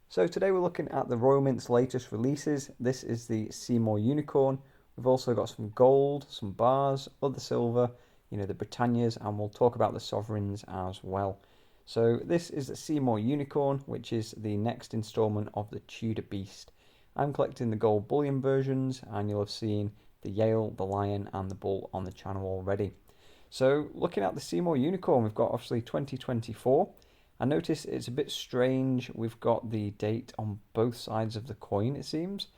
So today we're looking at the Royal Mint's latest releases. This is the Seymour Unicorn. We've also got some gold, some bars, other silver, the Britannias, and we'll talk about the sovereigns as well. So this is the Seymour Unicorn, which is the next instalment of the Tudor Beast. I'm collecting the gold bullion versions, and you'll have seen the Yale, the Lion, and the Bull on the channel already. So looking at the Seymour Unicorn, we've got obviously 2024. I notice it's a bit strange. We've got the date on both sides of the coin, it seems.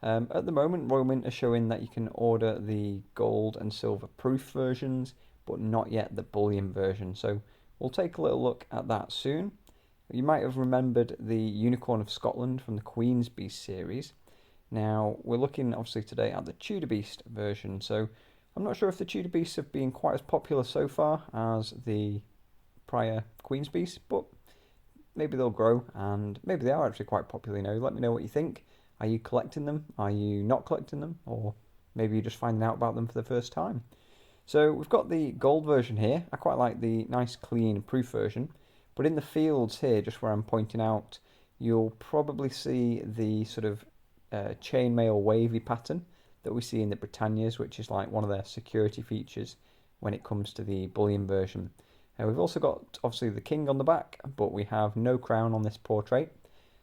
At the moment, Royal Mint are showing that you can order the gold and silver proof versions, but not yet the bullion version. So we'll take a little look at that soon. You might have remembered the Unicorn of Scotland from the Queen's Beast series. Now, we're looking obviously today at the Tudor Beast version. So I'm not sure if the Tudor Beasts have been quite as popular so far as the prior Queen's Beast, but maybe they'll grow, and maybe they are actually quite popular. Let me know what you think. Are you collecting them? Are you not collecting them? Or maybe you're just finding out about them for the first time. So we've got the gold version here. I quite like the nice clean proof version, but in the fields here, just where I'm pointing out, you'll probably see the sort of chainmail wavy pattern that we see in the Britannias, which is like one of their security features when it comes to the bullion version. We've also got obviously the king on the back, but we have no crown on this portrait.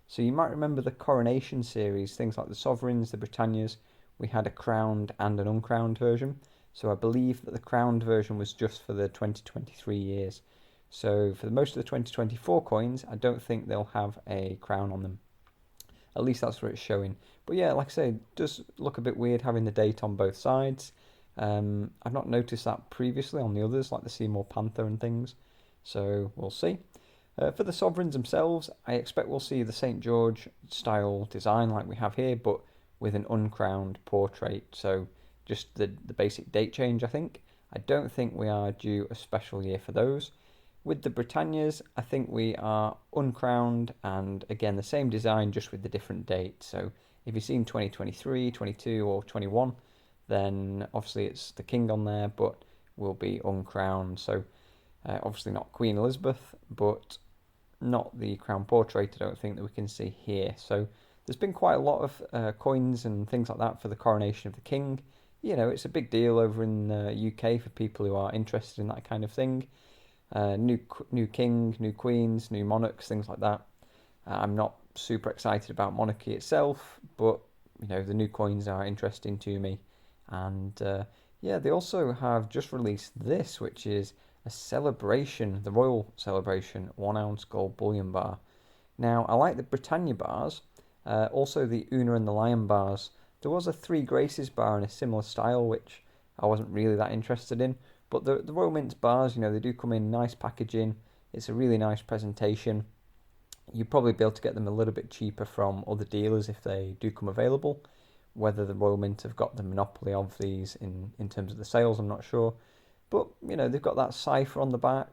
So you might remember the coronation series, things like the sovereigns, the Britannias, we had a crowned and an uncrowned version. So I believe that the crowned version was just for the 2023 years. So for most of the 2024 coins, I don't think they'll have a crown on them. At least that's where it's showing. But yeah, like I say, it does look a bit weird having the date on both sides. I've not noticed that previously on the others, like the Seymour Panther and things. So we'll see. For the sovereigns themselves, I expect we'll see the St. George style design like we have here, but with an uncrowned portrait. So just the basic date change, I think. I don't think we are due a special year for those. With the Britannias, I think we are uncrowned, and again the same design, just with the different date. So if you've seen 2023, 22 or 21, then obviously it's the king on there, but will be uncrowned. So obviously not Queen Elizabeth, but not the crown portrait, I don't think, that we can see here. So there's been quite a lot of coins and things like that for the coronation of the king. It's a big deal over in the UK for people who are interested in that kind of thing. New king, new queens, new monarchs, things like that. I'm not super excited about monarchy itself, but the new coins are interesting to me. And yeah, they also have just released this, which is a celebration, the Royal Celebration 1 ounce gold bullion bar. Now, I like the Britannia bars, also the Una and the Lion bars. There was a Three Graces bar in a similar style, which I wasn't really that interested in. But the Royal Mint bars, they do come in nice packaging. It's a really nice presentation. You'd probably be able to get them a little bit cheaper from other dealers if they do come available. Whether the Royal Mint have got the monopoly of these in terms of the sales, I'm not sure. But, they've got that cipher on the back,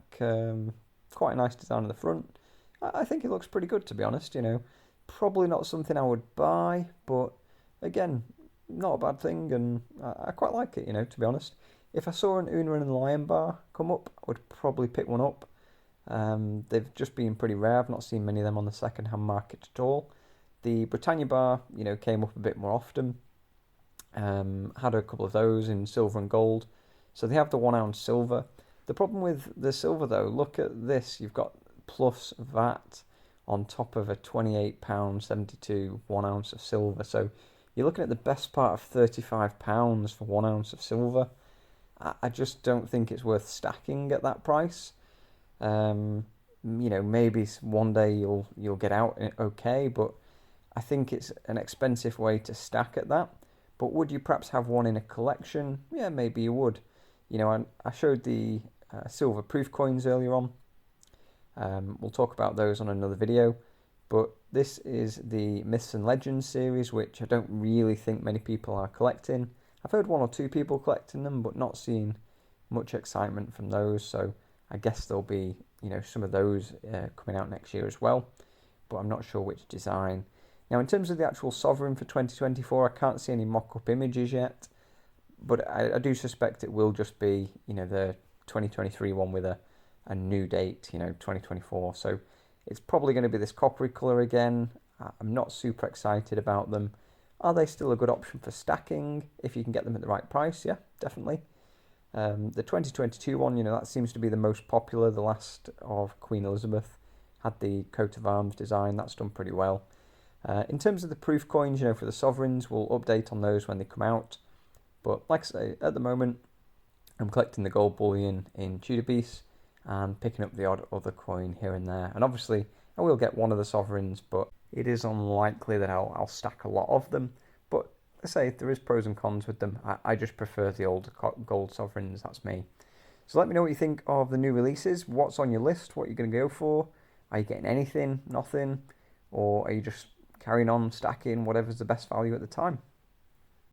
quite a nice design on the front. I think it looks pretty good, to be honest, Probably not something I would buy, but again, not a bad thing, and I quite like it, to be honest. If I saw an Una and Lion bar come up, I would probably pick one up. They've just been pretty rare. I've not seen many of them on the second-hand market at all. The Britannia bar, came up a bit more often. Had a couple of those in silver and gold. So they have the 1 ounce silver. The problem with the silver, though, look at this. You've got plus VAT on top of a £28.72 1 ounce of silver. So you're looking at the best part of £35 for 1 ounce of silver. I just don't think it's worth stacking at that price. Maybe one day you'll get out okay, but I think it's an expensive way to stack at that. But would you perhaps have one in a collection? Yeah, maybe you would. I showed the silver proof coins earlier on. We'll talk about those on another video. But this is the Myths and Legends series, which I don't really think many people are collecting. I've heard 1 or 2 people collecting them, but not seen much excitement from those. So I guess there'll be, some of those coming out next year as well. But I'm not sure which design. Now, in terms of the actual sovereign for 2024, I can't see any mock-up images yet. But I do suspect it will just be, the 2023 one with a new date, 2024. So it's probably going to be this coppery colour again. I'm not super excited about them. Are they still a good option for stacking if you can get them at the right price? Yeah, definitely. The 2022 one, that seems to be the most popular. The last of Queen Elizabeth had the coat of arms design. That's done pretty well. In terms of the proof coins, for the sovereigns, we'll update on those when they come out. But like I say, at the moment, I'm collecting the gold bullion in Tudor Beasts and picking up the odd other coin here and there. And obviously, I will get one of the sovereigns, but it is unlikely that I'll stack a lot of them. But I say there is pros and cons with them. I just prefer the old gold sovereigns. That's me. So let me know what you think of the new releases. What's on your list? What you're going to go for? Are you getting anything? Nothing? Or are you just carrying on stacking whatever's the best value at the time?